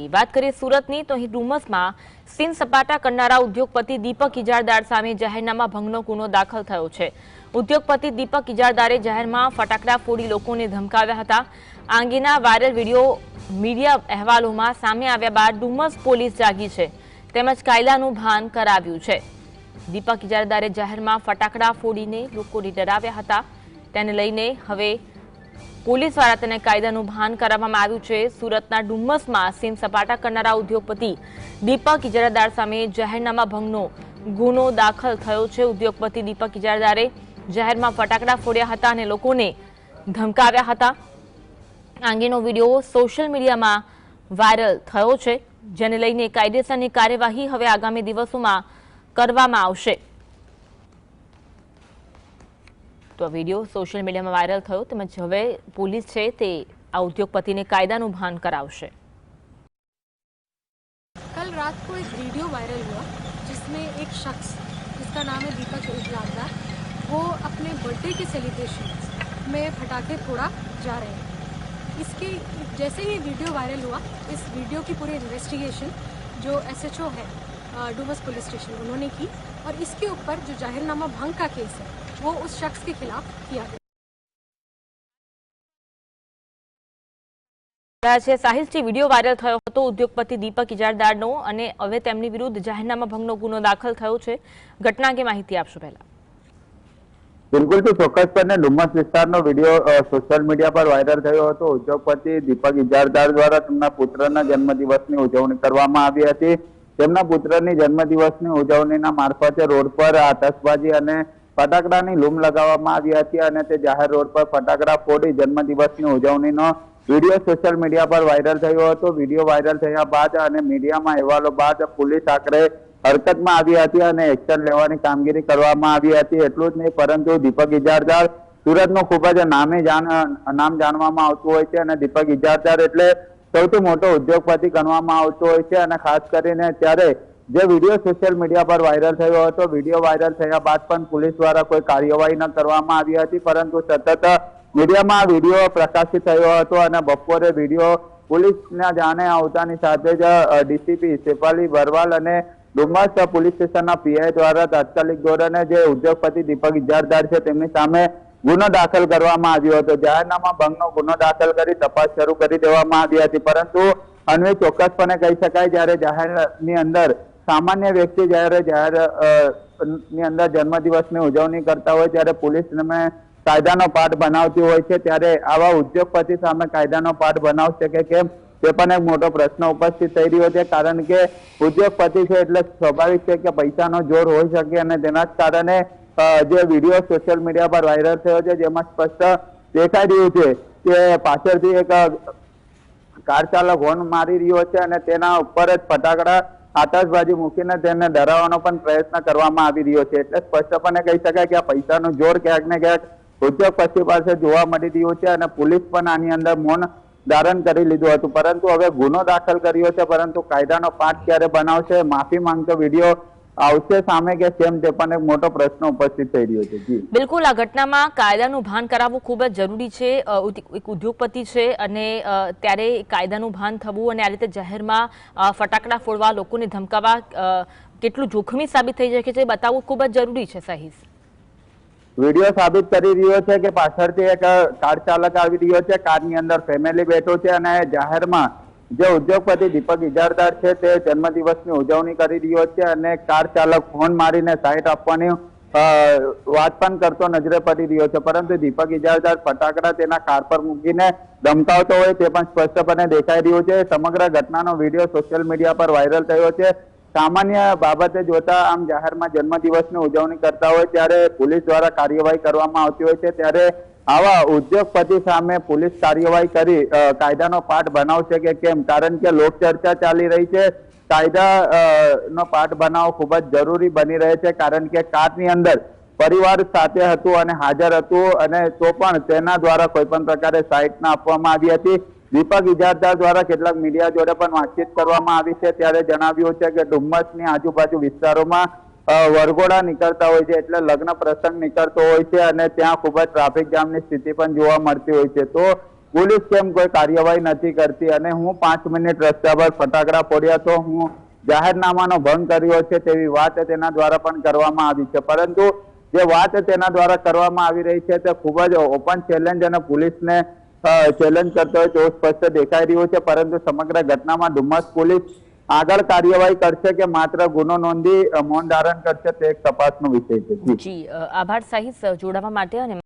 વાત કરીએ સુરતની તો અહીં ડુમસમાં સીન સપાટા કરનારા ઉદ્યોગપતિ દીપક ઇજારદાર સામે જાહેરનામા ભંગનો ગુનો દાખલ થયો છે। ઉદ્યોગપતિ દીપક ઇજારદારે જાહેરમાં ફટાકડા ફોડી લોકોને ધમકાવ્યા હતા। આ અંગેના વાયરલ વિડીયો મીડિયા અહેવાલોમાં સામે આવ્યા બાદ ડુમસ પોલીસ જાગી છે તેમજ કાયદાનું ભાન કરાવ્યું છે। દીપક ઇજારદારે જાહેરમાં ફટાકડા ફોડીને લોકોને ડરાવ્યા હતા, તેને લઈને હવે પોલીસ દ્વારા તેને કાયદાનું ભાન કરાવવામાં આવ્યું છે। સુરતના ડુમસમાં સીમ સપાટા કરનારા ઉદ્યોગપતિ દીપક ઇજારદાર સામે જાહેરનામા ભંગનો ગુનો દાખલ થયો છે। ઉદ્યોગપતિ દીપક ઇજારદારે જાહેરમાં ફટાકડા ફોડ્યા હતા અને લોકોને ધમકાવ્યા હતા। આ અંગેનો વિડીયો સોશિયલ મીડિયામાં વાયરલ થયો છે, જેને લઈને કાયદેસરની કાર્યવાહી હવે આગામી દિવસોમાં કરવામાં આવશે। तो वीडियो सोशल मीडिया में वायरल थयो તેમજ હવે પોલીસ છે તે આ ઉદ્યોગપતિને કાયદાનું ભાન કરાવશે। कल रात को एक वीडियो वायरल हुआ जिसमें एक शख्स जिसका नाम है दीपक इजारदार, वो अपने बर्थडे के सेलिब्रेशन में पटाखे फोड़ा जा रहे हैं। इसके जैसे ही वीडियो वायरल हुआ, इस वीडियो की पूरी इन्वेस्टिगेशन जो SHO है डुमस पुलिस स्टेशन उन्होंने की और इसके ऊपर जो जाहिरनामा भंग का केस है वो उस शख्स के खिलाफ किया गया। साहिलથી વિડીયો વાયરલ થયો હતો ઉદ્યોગપતિ દીપક ઇજારદારનો અને હવે તેમની વિરુદ્ધ જાહેરનામા ભંગનો ગુનો દાખલ થયો છે। ઘટના અંગે માહિતી આપશો પહેલા। બિલકુલ તો ચોક્કસપણે ડુમસ વિસ્તારનો વિડીયો સોશિયલ મીડિયા પર વાયરલ થયો હતો। ઉદ્યોગપતિ દીપક ઇજારદાર દ્વારા તેમના પુત્રના જન્મદિવસની ઉજવણી કરવામાં આવી હતી। તેમના પુત્રની જન્મદિવસની ઉજવણીના મારફતે રોડ પર આતશબાજી અને ફટાકડાની લૂમ લગાવવામાં આવી હતી અને તે જાહેર રોડ પર ફટાકડા ફોડી જન્મદિવસની ઉજવણીનો વિડીયો સોશિયલ મીડિયા પર વાયરલ થયો હતો। વિડીયો વાયરલ થયા બાદ અને મીડિયામાં અહેવાલો બાદ પોલીસ આખરે હરકતમાં આવી હતી અને એક્શન લેવાની કામગીરી કરવામાં આવી હતી। એટલું જ નહીં પરંતુ દીપક ઇજારદાર સુરતનું ખૂબ જ નામ જાણવામાં આવતું હોય છે અને દીપક ઇજારદાર એટલે સૌથી મોટો ઉદ્યોગપતિ ગણવામાં આવતો હોય છે અને ખાસ કરીને ત્યારે જે વિડીયો સોશિયલ મીડિયા પર વાયરલ થયો હતો, વિડીયો વાયરલ થયા બાદ પણ પોલીસ દ્વારા કોઈ કાર્યવાહી ન કરવામાં આવી હતી, પરંતુ સતત મીડિયામાં વિડીયો પ્રકાશિત થયો હતો અને બપોરે વિડીયો પોલીસના જાણે આવતાની સાથે જ ડીસીપી શેફાલી બરવાલ અને ડુમસ પોલીસ સ્ટેશનના PI દ્વારા તાત્કાલિક ધોરણે જે ઉદ્યોગપતિ દીપક ઇજારદાર છે તેમની સામે ગુનો દાખલ કરવામાં આવ્યો હતો। જાહેરનામા ભંગનો ગુનો દાખલ કરી તપાસ શરૂ કરી દેવામાં આવી હતી, પરંતુ અન્વય ચોક્કસપણે કહી શકાય જ્યારે જાહેરની અંદર સામાન્ય વ્યક્તિ જ્યારે જાહેરની અંદર જન્મદિવસની ઉજવણી કરતા હોય ત્યારે પોલીસ કાયદાનો પાઠ બનાવતી હોય છે, ત્યારે આવા ઉદ્યોગપતિ સામે કાયદાનો પાઠ બનાવશે કે કેમ તે પણ એક મોટો પ્રશ્ન ઉપસ્થિત થઈ રહ્યો છે। કારણ કે ઉદ્યોગપતિ છે એટલે સ્વાભાવિક છે કે પૈસાનો જોર હોઈ શકે અને તેના જ કારણે જે વિડીયો સોશિયલ મીડિયા પર વાયરલ થયો છે જેમાં સ્પષ્ટ દેખાઈ રહ્યું છે કે પાછળથી એક કાર ચાલક હોર્ન મારી રહ્યો છે અને તેના ઉપર જ ફટાકડા આતશબાજી મૂકીને તેને ડરાવવાનો પણ પ્રયત્ન કરવામાં આવી રહ્યો છે। એટલે સ્પષ્ટપણે કહી શકાય કે આ પૈસાનું જોર ક્યાંક ને ક્યાંક ઉદ્યોગપતિ પાસે જોવા મળી રહ્યું છે અને પોલીસ પણ આની અંદર મૌન ધારણ કરી લીધું હતું, પરંતુ હવે ગુનો દાખલ કર્યો છે, પરંતુ કાયદાનો પાઠ ક્યારે બનાવશે, માફી માંગતો વિડીયો આવશે સામે કે કેમ તે પણ એક મોટો પ્રશ્ન ઉપસ્થિત થઈ રહ્યો છે। જી બિલકુલ, આ ઘટનામાં કાયદાનું ભાન કરાવવું ખૂબ જ જરૂરી છે। એક ઉદ્યોગપતિ છે અને ત્યારે કાયદાનું ભાન થવું અને આ રીતે જાહેરમાં ફટાકડા ફોડવા, લોકોને ધમકાવવા કેટલું જોખમી સાબિત થઈ શકે છે બતાવવું ખૂબ જ જરૂરી છે। સાહિલ વિડીયો સાબિત કરી રહ્યો છે કે પાછળથી એક કાર ચાલક આવી રહ્યો છે, કારની અંદર ફેમિલી બેઠો છે અને જાહેરમાં જે ઉદ્યોગપતિ દીપક ઇજારદાર છે તે જન્મદિવસની ઉજવણી કરી રહ્યો છે અને કાર ચાલક ફોન મારીને સાઈડ આપવાની વાત પણ કરતો નજરે પડી રહ્યો છે, પરંતુ દીપક ઇજારદાર ફટાકડા તેના કાર પર મૂકીને ધમકાવતો હોય તે પણ સ્પષ્ટપણે દેખાઈ રહ્યું છે। સમગ્ર ઘટનાનો વિડીયો સોશિયલ મીડિયા પર વાયરલ થયો છે। સામાન્ય બાબતે જોતા આમ જાહેરમાં જન્મદિવસની ઉજવણી કરતા હોય ત્યારે પોલીસ દ્વારા કાર્યવાહી કરવામાં આવતી હોય છે, ત્યારે આવા ઉદ્યોગપતિ સામે પોલીસ કાર્યવાહી કરી કાયદાનો પાઠ બનાવશે કે કેમ, કારણ કે લોકચર્ચા ચાલી રહી છે। કાયદાનો પાઠ બનાવવો ખૂબ જ જરૂરી બની રહે છે, કારણ કે કારની અંદર પરિવાર સાથે હતું અને હાજર હતું અને તો પણ તેના દ્વારા કોઈ પણ પ્રકારે સાઇટ ના આપવામાં આવી હતી। દીપક ઇજારદાર દ્વારા કેટલાક મીડિયા જોડે પણ વાતચીત કરવામાં આવી છે, ત્યારે જણાવ્યું છે કે ડુમસની આજુબાજુ વિસ્તારોમાં વરઘોડા નીકળતા હોય છે, એટલે લગ્ન પ્રસંગ નીકળતો હોય છે અને ત્યાં ખૂબ જ ટ્રાફિક જામની સ્થિતિ પણ જોવા મળતી હોય છે। તો પોલીસ કેમ કોઈ કાર્યવાહી નથી કરતી અને હું 5 મિનિટ રસ્તા પર ફટાકડા ફોડ્યા તો હું જાહેરનામાનો ભંગ કર્યો છે તેવી વાત તેના દ્વારા પણ કરવામાં આવી છે, પરંતુ જે વાત તેના દ્વારા કરવામાં આવી રહી છે તે ખૂબ જ ઓપન ચેલેન્જ અને પોલીસને ચેલેન્જ કરતો હોય તેવું સ્પષ્ટ દેખાઈ રહ્યું છે, પરંતુ સમગ્ર ઘટનામાં ડુમસ પોલીસ આગળ કાર્યવાહી કરશે કે માત્ર ગુનો નોંધી મૌન ધારણ કરશે તે એક તપાસનો વિષય છે. જી, આભાર સાહિસ જોડાવા માટે. અને